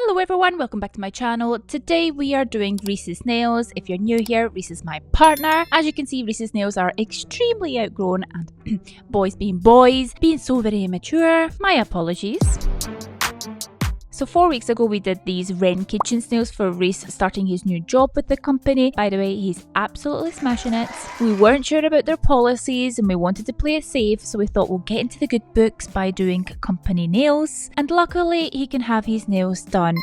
Hello everyone, welcome back to my channel. Today we are doing Reece's nails. If you're new here, Reece is my partner. As you can see, Reece's nails are extremely outgrown and boys, being so very immature. My apologies. So 4 weeks ago we did these Wren kitchen nails for Reece starting his new job with the company. By the way, he's absolutely smashing it. We weren't sure about their policies and we wanted to play it safe, so we thought we'll get into the good books by doing company nails. And luckily he can have his nails done.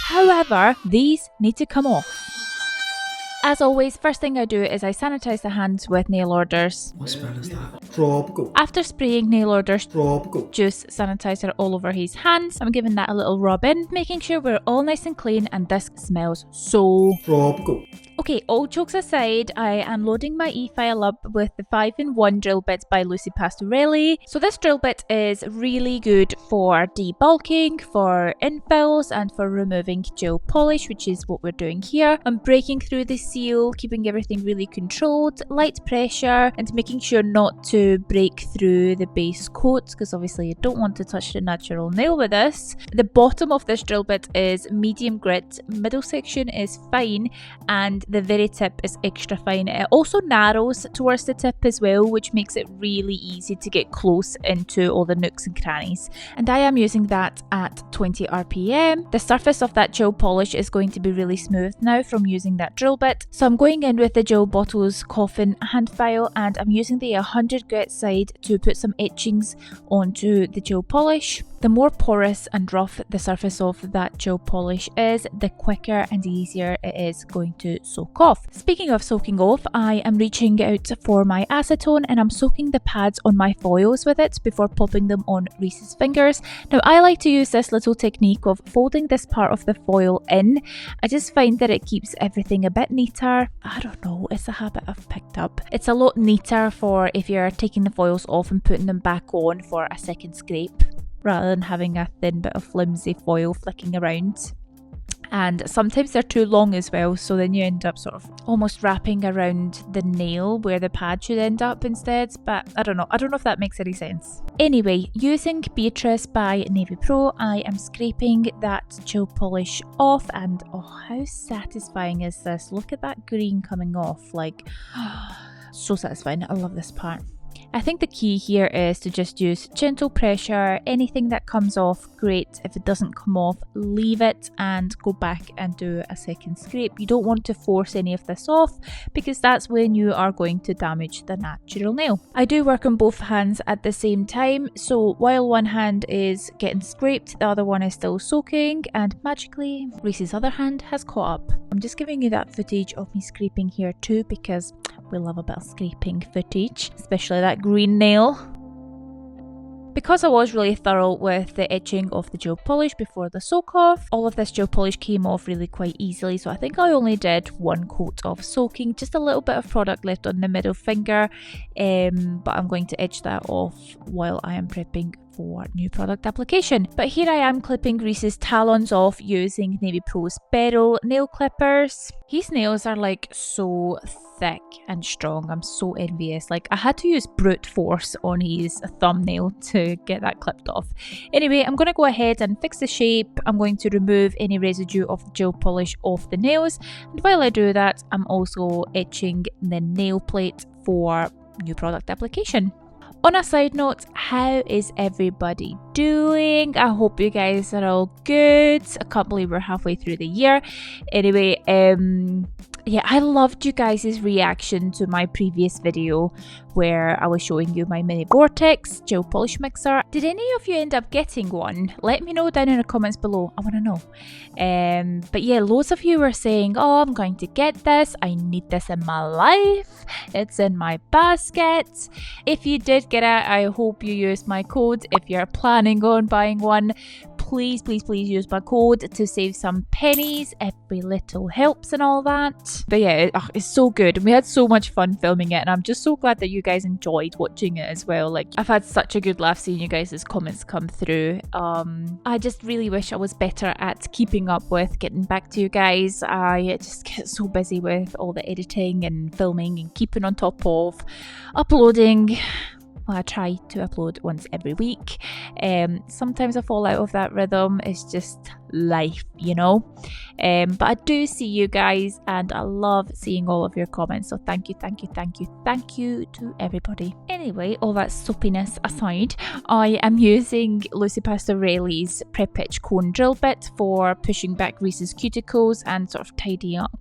However, these need to come off. As always, first thing I do is I sanitize the hands with nail orders. What smell is that? Tropical. After spraying nail orders Tropical. juice sanitizer all over his hands, I'm giving that a little rub in, making sure we're all nice and clean, and this smells so Tropical. Okay, all jokes aside, I am loading my e-file up with the 5-in-1 drill bit by Lucy Pastorelli. So this drill bit is really good for debulking, for infills, and for removing gel polish, which is what we're doing here. I'm breaking through the seal, keeping everything really controlled, light pressure, and making sure not to break through the base coat, because obviously you don't want to touch the natural nail with this. The bottom of this drill bit is medium grit, middle section is fine, and the very tip is extra fine. It also narrows towards the tip as well, which makes it really easy to get close into all the nooks and crannies. And I am using that at 20 RPM. The surface of that gel polish is going to be really smooth now from using that drill bit. So I'm going in with the Gel Bottles Coffin hand file, and I'm using the 100 grit side to put some etchings onto the gel polish. The more porous and rough the surface of that gel polish is, the quicker and easier it is going to soak off. Speaking of soaking off, I am reaching out for my acetone and I'm soaking the pads on my foils with it before popping them on Reece's fingers. Now I like to use this little technique of folding this part of the foil in. I just find that it keeps everything a bit neater. I don't know, it's a habit I've picked up. It's a lot neater for if you're taking the foils off and putting them back on for a second scrape, rather than having a thin bit of flimsy foil flicking around. And sometimes they're too long as well, so then you end up sort of almost wrapping around the nail where the pad should end up instead, but I don't know if that makes any sense. Anyway, using Beatrice by Navy Pro, I am scraping that gel polish off, and oh, how satisfying is this? Look at that green coming off, like so satisfying. I love this part. I think the key here is to just use gentle pressure. Anything that comes off, great. If it doesn't come off, leave it and go back and do a second scrape. You don't want to force any of this off, because that's when you are going to damage the natural nail. I do work on both hands at the same time, so while one hand is getting scraped, the other one is still soaking, and magically Reece's other hand has caught up. I'm just giving you that footage of me scraping here too, because we love a bit of scraping footage, especially that green nail. Because I was really thorough with the etching of the gel polish before the soak off, all of this gel polish came off really quite easily, so I think I only did one coat of soaking, just a little bit of product left on the middle finger, but I'm going to etch that off while I am prepping for new product application. But here I am clipping Reece's talons off using Navy Pro's Beryl nail clippers. His nails are like so thick and strong. I'm so envious. Like, I had to use brute force on his thumbnail to get that clipped off. Anyway, I'm going to go ahead and fix the shape. I'm going to remove any residue of the gel polish off the nails, and while I do that, I'm also etching the nail plate for new product application. On a side note, how is everybody doing? I hope you guys are all good. I can't believe we're halfway through the year. Anyway, yeah, I loved you guys' reaction to my previous video where I was showing you my mini Vortex gel polish mixer. Did any of you end up getting one? Let me know down in the comments below. I want to know. But yeah, loads of you were saying, oh, I'm going to get this. I need this in my life. It's in my basket. If you did get it, I hope you used my code. If you're planning on buying one, please use my code to save some pennies. Every little helps and all that. But yeah, it's so good, and we had so much fun filming it, and I'm just so glad that you guys enjoyed watching it as well. Like, I've had such a good laugh seeing you guys' comments come through. I just really wish I was better at keeping up with getting back to you guys. I just get so busy with all the editing and filming and keeping on top of uploading. Well, I try to upload once every week. Sometimes I fall out of that rhythm. It's just life, you know. But I do see you guys, and I love seeing all of your comments, so thank you to everybody. Anyway, all that soapiness aside, I am using Lucy Pastorelli's Prep Pitch Cone drill bit for pushing back Reece's cuticles and sort of tidying up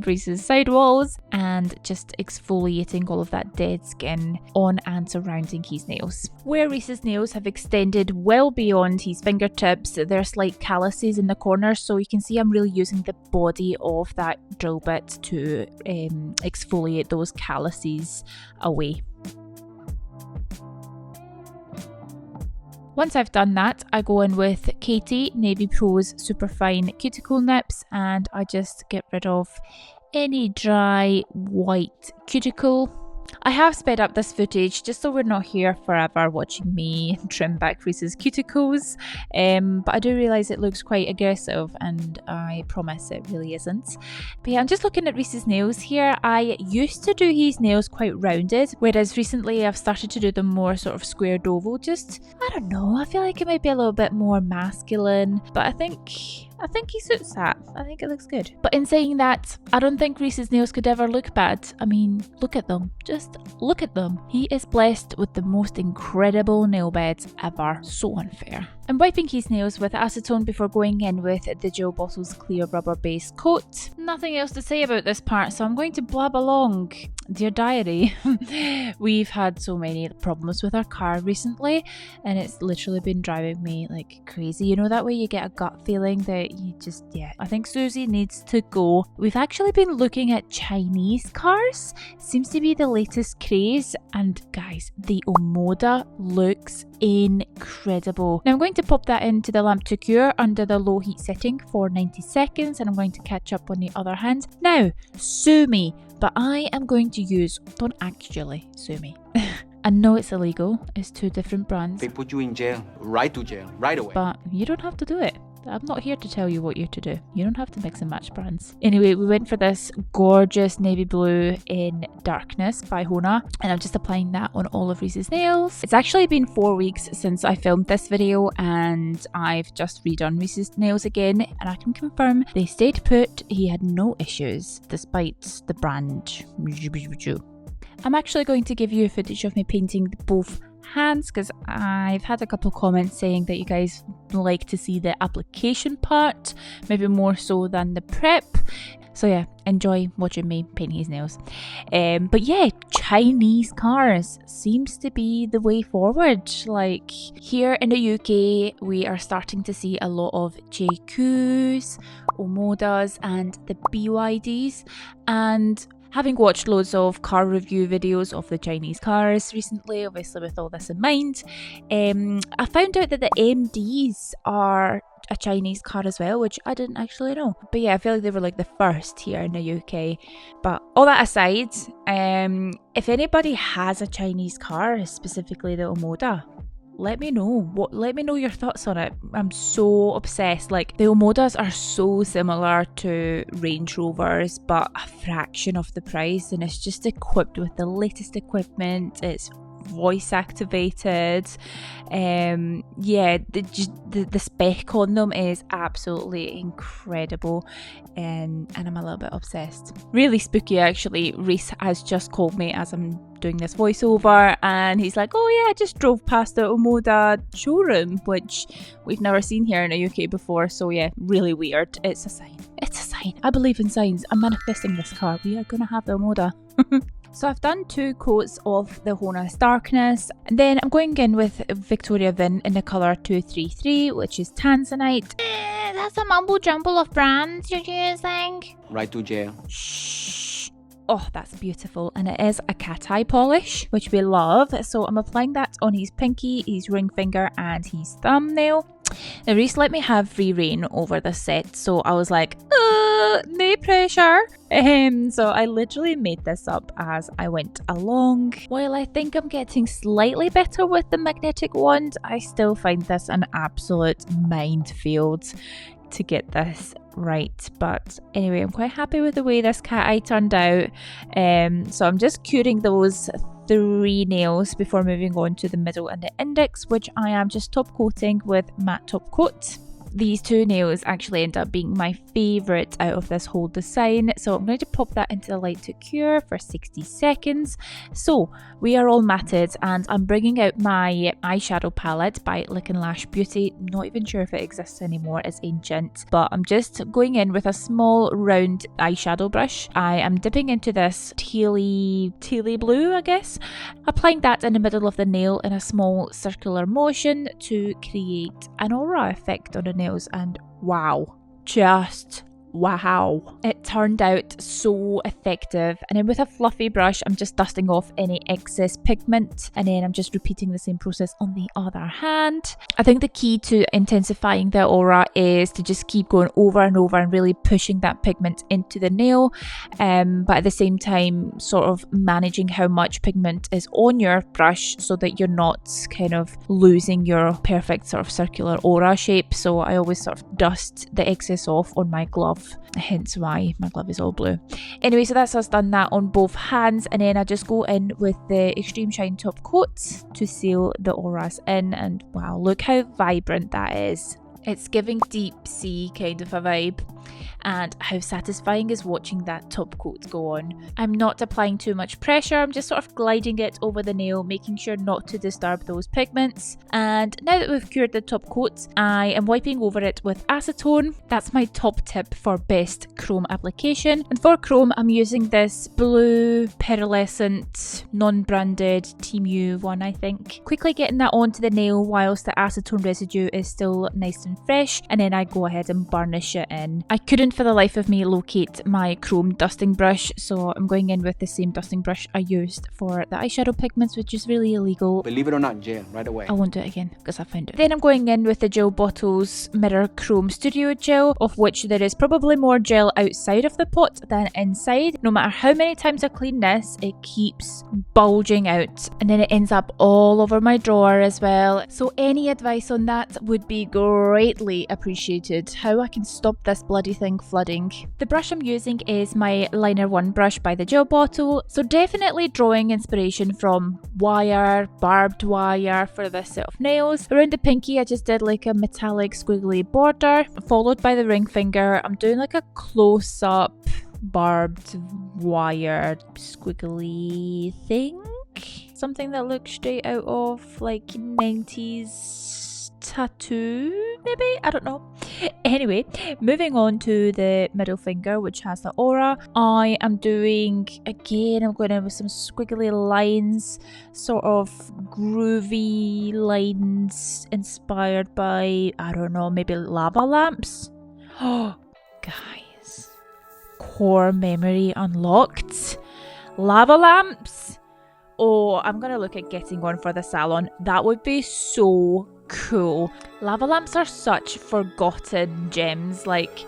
Reece's side walls, and just exfoliating all of that dead skin on and surrounding his nails. Where Reece's nails have extended well beyond his fingertips, there are slight calluses in the corners, so you can see I'm really using the body of that drill bit to exfoliate those calluses away. Once I've done that, I go in with Cateye Navy Pro's Superfine Cuticle Nips, and I just get rid of any dry white cuticle. I have sped up this footage just so we're not here forever watching me trim back Reece's cuticles, but I do realise it looks quite aggressive, and I promise it really isn't. But yeah, I'm just looking at Reece's nails here. I used to do his nails quite rounded, whereas recently I've started to do them more sort of squared oval. Just, I don't know, I feel like it might be a little bit more masculine, but I think he suits that. I think it looks good. But in saying that, I don't think Reece's nails could ever look bad. I mean, look at them. Just look at them. He is blessed with the most incredible nail beds ever. So unfair. I'm wiping his nails with acetone before going in with the Gel Bottle's clear rubber base coat. Nothing else to say about this part, so I'm going to blab along. Dear diary, we've had so many problems with our car recently, and it's literally been driving me like crazy. You know that way you get a gut feeling that you just, I think Susie needs to go. We've actually been looking at Chinese cars. Seems to be the latest craze, and guys, the Omoda looks incredible. Now I'm going to pop that into the lamp to cure under the low heat setting for 90 seconds, and I'm going to catch up on the other hand. Now, sue me, but I am going to use, don't actually sue me. I know it's illegal, it's two different brands. They put you in jail, right to jail, right away. But you don't have to do it. I'm not here to tell you what you're to do. You don't have to mix and match brands. Anyway, we went for this gorgeous navy blue in Darkness by Hona, and I'm just applying that on all of Reece's nails. It's actually been 4 weeks since I filmed this video, and I've just redone Reece's nails again, and I can confirm they stayed put. He had no issues despite the brand. I'm actually going to give you footage of me painting both hands, because I've had a couple of comments saying that you guys like to see the application part, maybe more so than the prep. So yeah, enjoy watching me paint his nails. But yeah, Chinese cars seems to be the way forward. Like here in the UK, we are starting to see a lot of JQs, Omodas and the BYDs, and having watched loads of car review videos of the Chinese cars recently, obviously with all this in mind, I found out that the MDs are a Chinese car as well, which I didn't actually know. But yeah, I feel like they were like the first here in the UK. But all that aside, if anybody has a Chinese car, specifically the Omoda, let me know. Let me know your thoughts on it. I'm so obsessed. Like, the Omodas are so similar to Range Rovers, but a fraction of the price, and it's just equipped with the latest equipment. It's voice activated. The spec on them is absolutely incredible, and I'm a little bit obsessed. Really spooky actually. Reece has just called me as I'm doing this voiceover, and he's like, oh yeah, I just drove past the Omoda showroom, which we've never seen here in the UK before. So yeah, really weird. It's a sign. I believe in signs. I'm manifesting this car. We are gonna have the Omoda. So I've done 2 coats of the Hona's Darkness, and then I'm going in with Victoria Vin in the colour 233, which is Tanzanite. That's a mumble jumble of brands you're using. Right to jail. Shh. Oh, that's beautiful. And it is a Cateye polish, which we love. So I'm applying that on his pinky, his ring finger and his thumbnail. Now, Reece let me have free reign over this set, so I was like, no pressure. So I literally made this up as I went along. While I think I'm getting slightly better with the magnetic wand, I still find this an absolute minefield to get this right. But anyway, I'm quite happy with the way this cat eye turned out. So I'm just curing those 3 nails before moving on to the middle and the index, which I am just top coating with matte top coat. These 2 nails actually end up being my favourite out of this whole design, so I'm going to pop that into the light to cure for 60 seconds. So we are all matted, and I'm bringing out my eyeshadow palette by Lick and Lash Beauty. Not even sure if it exists anymore, it's ancient, but I'm just going in with a small round eyeshadow brush. I am dipping into this tealy blue, I guess, applying that in the middle of the nail in a small circular motion to create an aura effect on the nails, and wow, just wow, it turned out so effective. And then with a fluffy brush, I'm just dusting off any excess pigment, and then I'm just repeating the same process on the other hand. I think the key to intensifying the aura is to just keep going over and over and really pushing that pigment into the nail, but at the same time sort of managing how much pigment is on your brush so that you're not kind of losing your perfect sort of circular aura shape. So I always sort of dust the excess off on my glove, hence why my glove is all blue. Anyway, so that's us done that on both hands, and then I just go in with the Extreme Shine top coat to seal the auras in, and wow, look how vibrant that is. It's giving deep sea kind of a vibe, and how satisfying is watching that top coat go on. I'm not applying too much pressure, I'm just sort of gliding it over the nail, making sure not to disturb those pigments. And now that we've cured the top coat, I am wiping over it with acetone. That's my top tip for best chrome application. And for chrome, I'm using this blue pearlescent non-branded Team U one, I think. Quickly getting that onto the nail whilst the acetone residue is still nice and fresh, and then I go ahead and burnish it in. I couldn't for the life of me locate my chrome dusting brush, so I'm going in with the same dusting brush I used for the eyeshadow pigments, which is really illegal. Believe it or not, jail right away. I won't do it again because I found it. Then I'm going in with the Gel Bottles Mirror Chrome Studio Gel, of which there is probably more gel outside of the pot than inside. No matter how many times I clean this, it keeps bulging out, and then it ends up all over my drawer as well. So any advice on that would be greatly appreciated. How I can stop this bloody thing flooding. The brush I'm using is my Liner 1 brush by the Gel Bottle, so definitely drawing inspiration from wire, barbed wire for this set of nails. Around the pinky I just did like a metallic squiggly border, followed by the ring finger. I'm doing like a close-up barbed wire squiggly thing, something that looks straight out of like 90s tattoo, maybe? I don't know. Anyway, moving on to the middle finger, which has the aura. I am doing, again, I'm going in with some squiggly lines, sort of groovy lines inspired by, I don't know, maybe lava lamps. Oh, guys, core memory unlocked. Lava lamps. Oh, I'm gonna look at getting one for the salon. That would be so cool. Lava lamps are such forgotten gems. Like,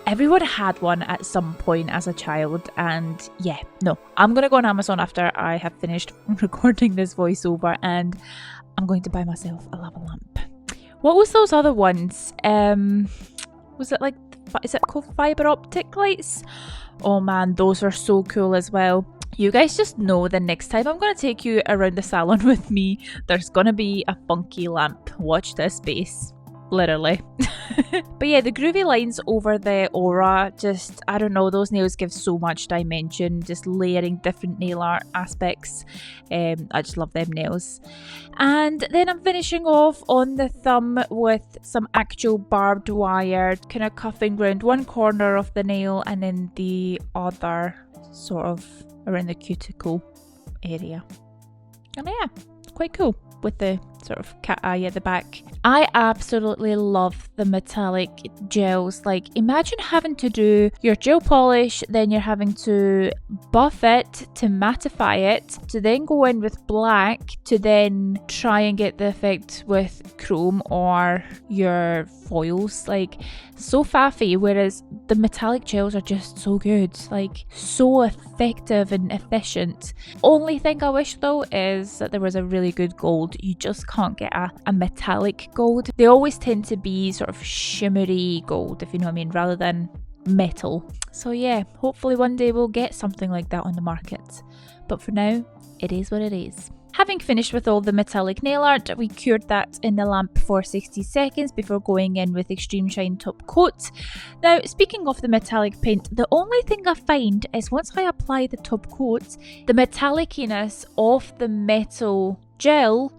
everyone had one at some point as a child, and yeah, no, I'm gonna go on Amazon after I have finished recording this voiceover, and I'm going to buy myself a lava lamp. What was those other ones? Was it like, is it called fiber optic lights? Oh man, those are so cool as well. You guys just know the next time I'm going to take you around the salon with me, there's going to be a funky lamp. Watch this space. Literally. But yeah, the groovy lines over the aura, just, I don't know, those nails give so much dimension, just layering different nail art aspects. I just love them nails. And then I'm finishing off on the thumb with some actual barbed wire, kind of cuffing around one corner of the nail and then the other sort of around the cuticle area. And yeah, it's quite cool with the sort of cat eye at the back. I absolutely love the metallic gels. Like, imagine having to do your gel polish, then you're having to buff it to mattify it, to then go in with black, to then try and get the effect with chrome or your foils. Like, so faffy, whereas the metallic gels are just so good, like so effective and efficient. Only thing I wish though is that there was a really good gold. You just can't get a metallic gold. They always tend to be sort of shimmery gold, if you know what I mean, rather than metal. So yeah, hopefully one day we'll get something like that on the market. But for now, it is what it is. Having finished with all the metallic nail art, we cured that in the lamp for 60 seconds before going in with Extreme Shine top coat. Now, speaking of the metallic paint, the only thing I find is once I apply the top coat, the metalliciness of the metal gel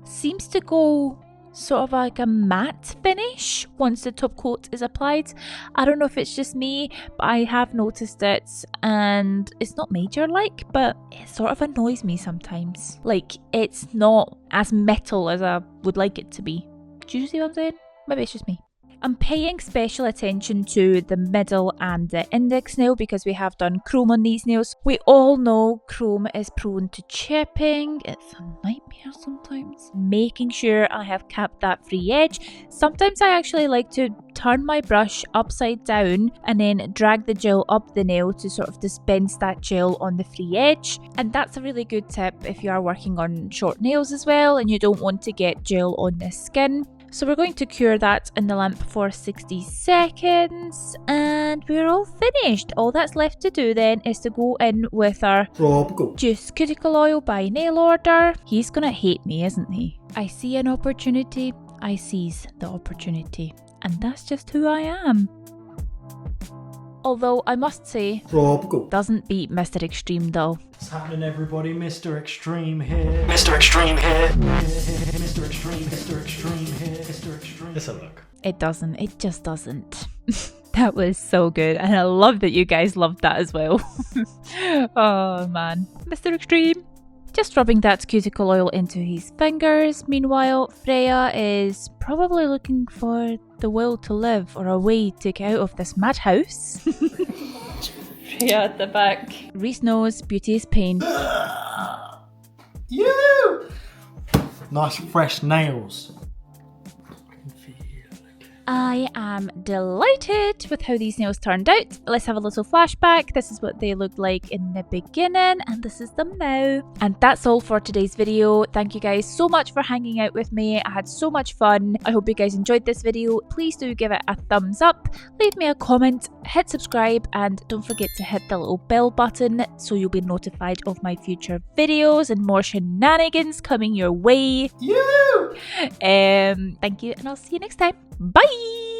seems to go sort of like a matte finish once the top coat is applied. I don't know if it's just me, but I have noticed it, and it's not major like, but it sort of annoys me sometimes. Like, it's not as metal as I would like it to be. Do you see what I'm saying? Maybe it's just me. I'm paying special attention to the middle and the index nail because we have done chrome on these nails. We all know chrome is prone to chipping. It's a nightmare sometimes. Making sure I have capped that free edge. Sometimes I actually like to turn my brush upside down and then drag the gel up the nail to sort of dispense that gel on the free edge. And that's a really good tip if you are working on short nails as well and you don't want to get gel on the skin. So we're going to cure that in the lamp for 60 seconds and we're all finished. All that's left to do then is to go in with our Tropical. Juice Cuticle Oil by Nail Order. He's gonna hate me, isn't he? I see an opportunity, I seize the opportunity. And that's just who I am. Although I must say, Tropical. doesn't beat Mr. Extreme though. What's happening, everybody? Mr. Extreme here. Mr. Extreme here. Mr. Extreme, Mr. Extreme here. Mr. Extreme. It's a look. It doesn't. It just doesn't. That was so good. And I love that you guys loved that as well. Oh man. Mr. Extreme. Just rubbing that cuticle oil into his fingers. Meanwhile, Freya is probably looking for the will to live or a way to get out of this madhouse. Freya at the back. Reece knows beauty is pain. You! Nice fresh nails. I am delighted with how these nails turned out. Let's have a little flashback. This is what they looked like in the beginning and this is them now. And that's all for today's video. Thank you guys so much for hanging out with me. I had so much fun. I hope you guys enjoyed this video. Please do give it a thumbs up, leave me a comment, hit subscribe, and don't forget to hit the little bell button so you'll be notified of my future videos and more shenanigans coming your way. You! Thank you and I'll see you next time. Bye!